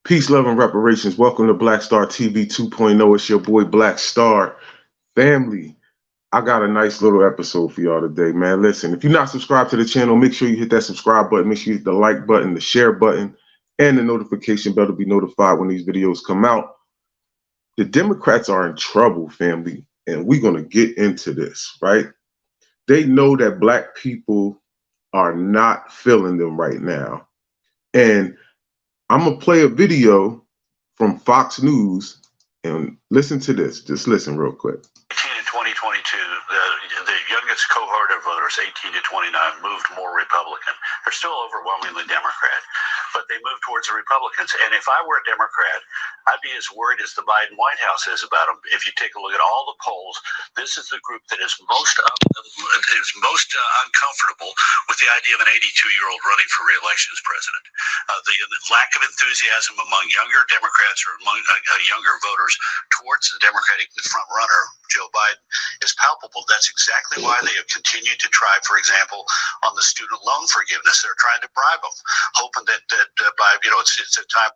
Peace, love, and reparations. Welcome to Black Star TV 2.0. It's your boy Black Star. Family, I got a nice little episode for y'all today, man. Listen, if you're not subscribed to the channel, make sure you hit that subscribe button. Make sure you hit the like button, the share button, and the notification bell to be notified when these videos come out. The Democrats are in trouble, family, and we're going to get into this, right? They know that black people are not feeling them right now. And I'm going to play a video from Fox News and listen to this. Just listen real quick. 18 in 2022, the youngest cohort of voters, 18 to 29, moved more Republican. They're still overwhelmingly Democrat, but they moved towards the Republicans. And if I were a Democrat, I'd be as worried as the Biden White House is about them. If you take a look at all the polls, this is the group that is most uncomfortable with the idea of an 82-year-old running for re-election as president. The lack of enthusiasm among younger Democrats or among younger voters towards the Democratic front runner, Joe Biden, is palpable. That's exactly why they have continued to try, for example, on the student loan forgiveness. They're trying to bribe them, hoping that by, it's a time.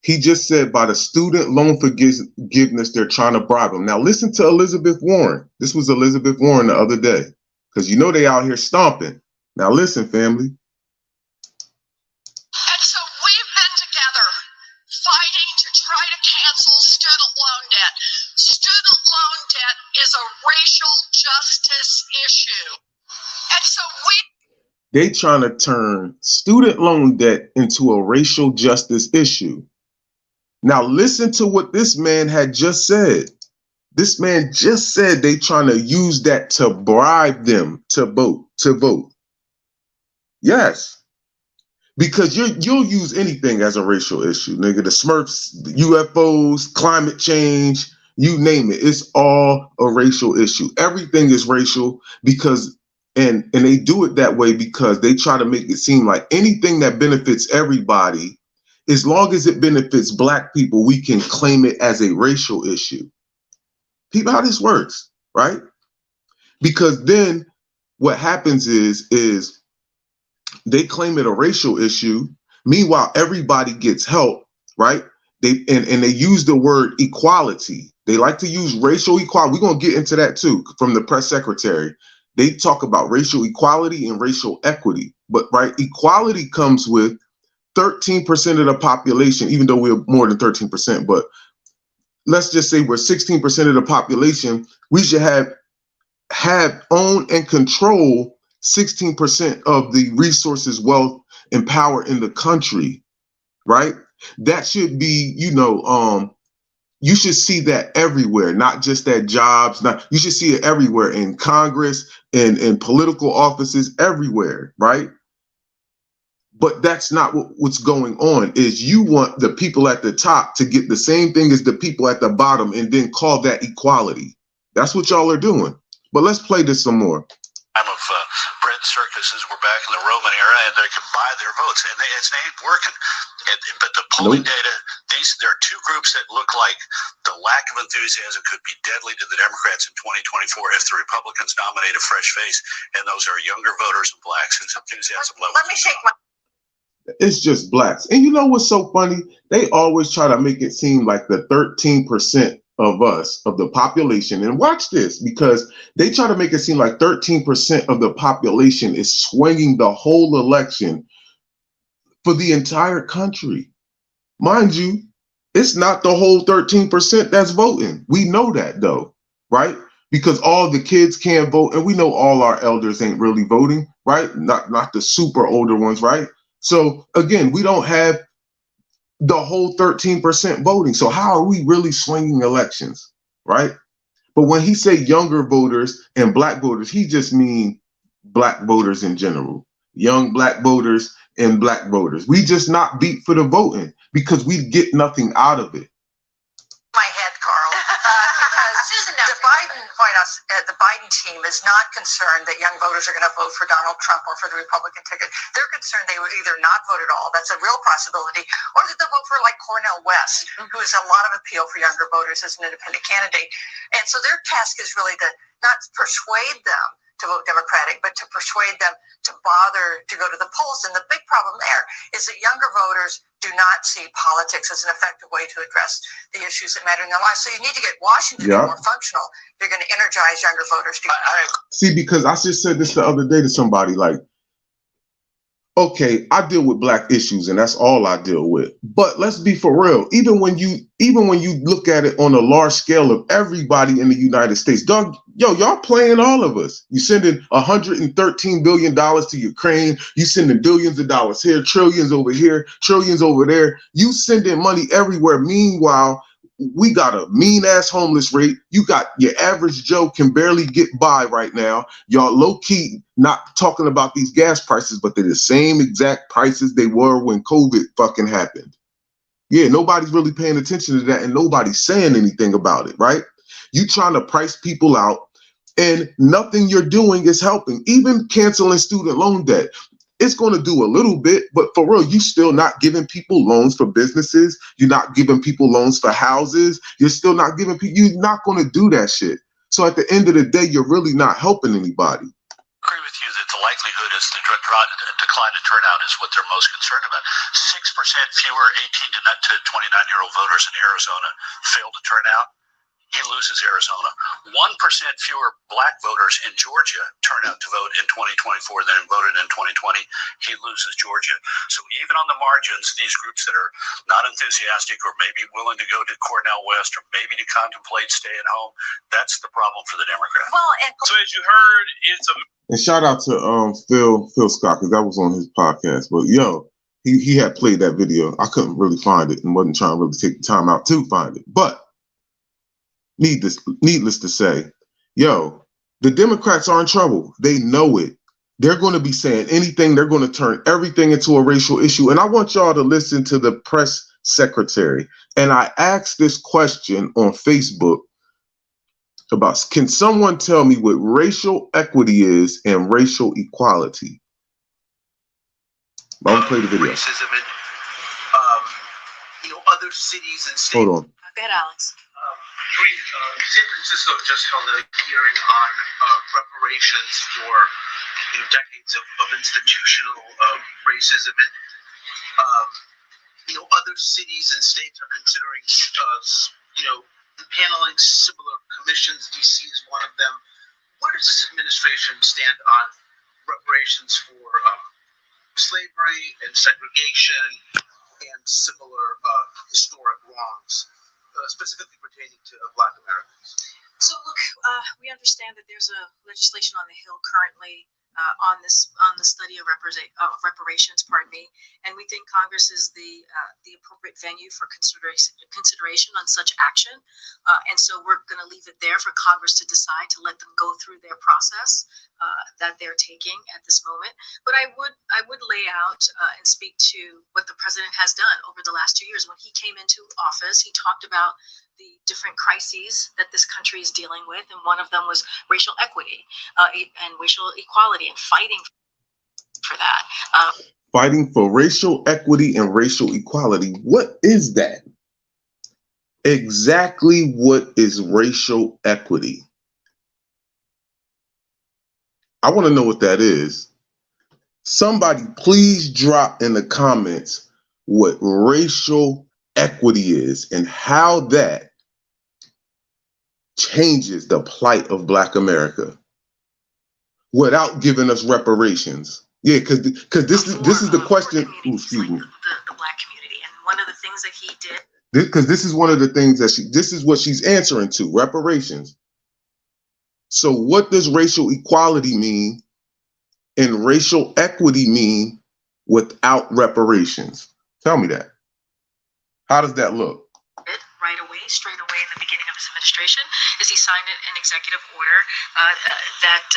He just said by the student loan forgiveness, they're trying to bribe them. Now listen to Elizabeth Warren. This was Elizabeth Warren the other day, because you know they out here stomping. Now listen, family. And so we've been together fighting to try to cancel student loan debt. Student loan debt is a racial justice issue. And so they trying to turn student loan debt into a racial justice issue. Now listen to what this man had just said. This man just said they trying to use that to bribe them to vote. Yes. Because you'll use anything as a racial issue, nigga. The Smurfs, the UFOs, climate change, you name it. It's all a racial issue. Everything is racial because, and they do it that way because they try to make it seem like anything that benefits everybody, as long as it benefits black people, we can claim it as a racial issue. People, how this works, right? Because then what happens is they claim it a racial issue. Meanwhile, everybody gets help, right? They use the word equality. They like to use racial equality. We're gonna get into that too from the press secretary. They talk about racial equality and racial equity, but right, equality comes with 13% of the population, even though we're more than 13%, but let's just say we're 16% of the population. We should have own and control 16% of the resources, wealth, and power in the country, right? That should be, you should see that everywhere, not just at jobs. You should see it everywhere in Congress and in political offices, everywhere, right? But that's not what's going on. Is you want the people at the top to get the same thing as the people at the bottom and then call that equality. That's what y'all are doing. But let's play this some more. Time of bread circuses, we're back in the Roman era, and they can buy their votes, and it's ain't working. But the polling data, there are two groups that look like the lack of enthusiasm could be deadly to the Democrats in 2024 if the Republicans nominate a fresh face, and those are younger voters and blacks. Whose enthusiasm level. Let me shake my. It's just blacks. And you know what's so funny? They always try to make it seem like the 13% of us, of the population, and watch this, because they try to make it seem like 13% of the population is swinging the whole election for the entire country. Mind you, it's not the whole 13% that's voting. We know that though, right? Because all the kids can't vote, and we know all our elders ain't really voting, right? Not the super older ones, right? So again, we don't have the whole 13% voting. So how are we really swinging elections, right? But when he say younger voters and black voters, he just mean black voters in general, young black voters and black voters. We just not beat for the voting because we get nothing out of it. My head, Carl. The Biden team is not concerned that young voters are going to vote for Donald Trump or for the Republican ticket. They're concerned they would either not vote at all, that's a real possibility, or that they'll vote for like Cornel West, who has a lot of appeal for younger voters as an independent candidate. And so their task is really to not persuade them to vote Democratic, but to persuade them to bother to go to the polls. And the big problem there is that younger voters do not see politics as an effective way to address the issues that matter in their lives. So you need to get Washington to be more functional. You're going to energize younger voters. See, because I just said this the other day to somebody, like, okay, I deal with black issues and that's all I deal with. But let's be for real. Even when you look at it on a large scale of everybody in the United States, dog, y'all playing all of us. You sending $113 billion to Ukraine. You sending billions of dollars here, trillions over here, trillions over there. You sending money everywhere. Meanwhile, we got a mean ass homeless rate. You got your average Joe can barely get by right now. Y'all low key not talking about these gas prices, but they're the same exact prices they were when COVID fucking happened. Yeah, nobody's really paying attention to that and nobody's saying anything about it, right? You trying to price people out and nothing you're doing is helping. Even canceling student loan debt. It's going to do a little bit, but for real, you still not giving people loans for businesses. You're not giving people loans for houses. You're still not giving people, you're not going to do that shit. So at the end of the day, you're really not helping anybody. I agree with you that the likelihood is the decline in turnout is what they're most concerned about. 6% fewer 18 to 29-year-old voters in Arizona failed to turn out. He loses Arizona. 1% fewer black voters in Georgia turn out to vote in 2024 than voted in 2020. He loses Georgia. So even on the margins, these groups that are not enthusiastic or maybe willing to go to Cornell West or maybe to contemplate staying home, that's the problem for the Democrats. Well, and so as you heard, it's a... And shout out to Phil Scott, because that was on his podcast. But yo, he had played that video. I couldn't really find it and wasn't trying to really take the time out to find it. But needless to say, yo, the Democrats are in trouble. They know it. They're going to be saying anything. They're going to turn everything into a racial issue. And I want y'all to listen to the press secretary. And I asked this question on Facebook about, can someone tell me what racial equity is and racial equality? I'm gonna play the video. Racism in other cities and states. Hold on. go ahead, Alex. San Francisco just held a hearing on reparations for decades of institutional racism, and other cities and states are considering paneling similar commissions. DC is one of them. Where does this administration stand on reparations for slavery and segregation and similar historic wrongs, specifically pertaining to Black Americans? So look, we understand that there's a legislation on the Hill currently on the study of reparations, and we think Congress is the appropriate venue for consideration on such action, and so we're going to leave it there for Congress to decide to let them go through their process that they're taking at this moment. But I would lay out and speak to what the president has done over the last 2 years. When he came into office, he talked about the different crises that this country is dealing with, and one of them was racial equity and racial equality, and fighting for that. Fighting for racial equity and racial equality. What is that? Exactly what is racial equity? I want to know what that is. Somebody please drop in the comments what racial equity is and how that changes the plight of Black America without giving us reparations. Yeah, because this is the question. Ooh, excuse me. The Black community, and one of the things that he did. Because this is one of the things that this is what she's answering to, reparations. So what does racial equality mean and racial equity mean without reparations? Tell me that. How does that look? Right away, straight away in the beginning of his administration, is he signed an executive order that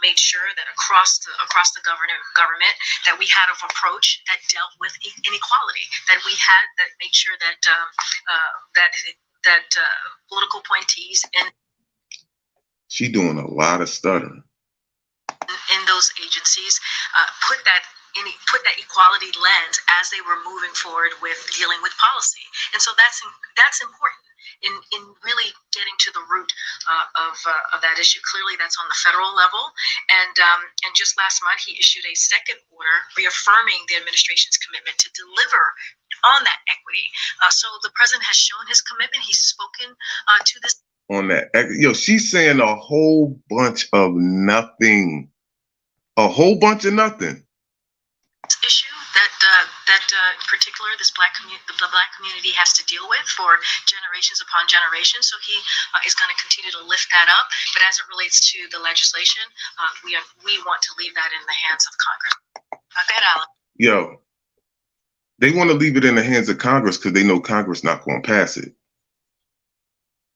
made sure that across the government that we had an approach that dealt with inequality, that made sure that political appointees and she doing a lot of stuttering in those agencies put that put that equality lens as they were moving forward with dealing with policy. And so that's important in really getting to the root of that issue. Clearly, that's on the federal level. And just last month, he issued a second order reaffirming the administration's commitment to deliver on that equity. So the president has shown his commitment. He's spoken to this. On that, she's saying a whole bunch of nothing. A whole bunch of nothing. Issue that in particular the black community has to deal with for generations upon generations. So he is going to continue to lift that up. But as it relates to the legislation, we want to leave that in the hands of Congress. Go ahead, Alan. Yo, they want to leave it in the hands of Congress because they know Congress not going to pass it.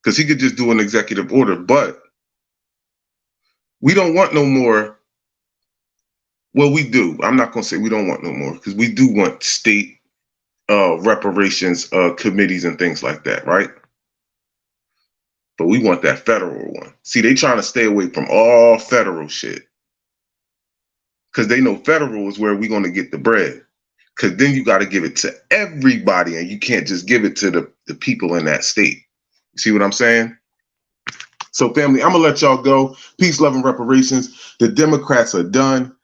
Because he could just do an executive order, but we don't want no more. Well, we do. I'm not going to say we don't want no more because we do want state reparations committees and things like that, right? But we want that federal one. See, they trying to stay away from all federal shit because they know federal is where we're going to get the bread. Because then you got to give it to everybody and you can't just give it to the people in that state. You see what I'm saying? So, family, I'm going to let y'all go. Peace, love, and reparations. The Democrats are done.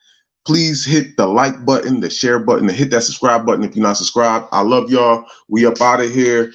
Please hit the like button, the share button, and hit that subscribe button if you're not subscribed. I love y'all. We up out of here.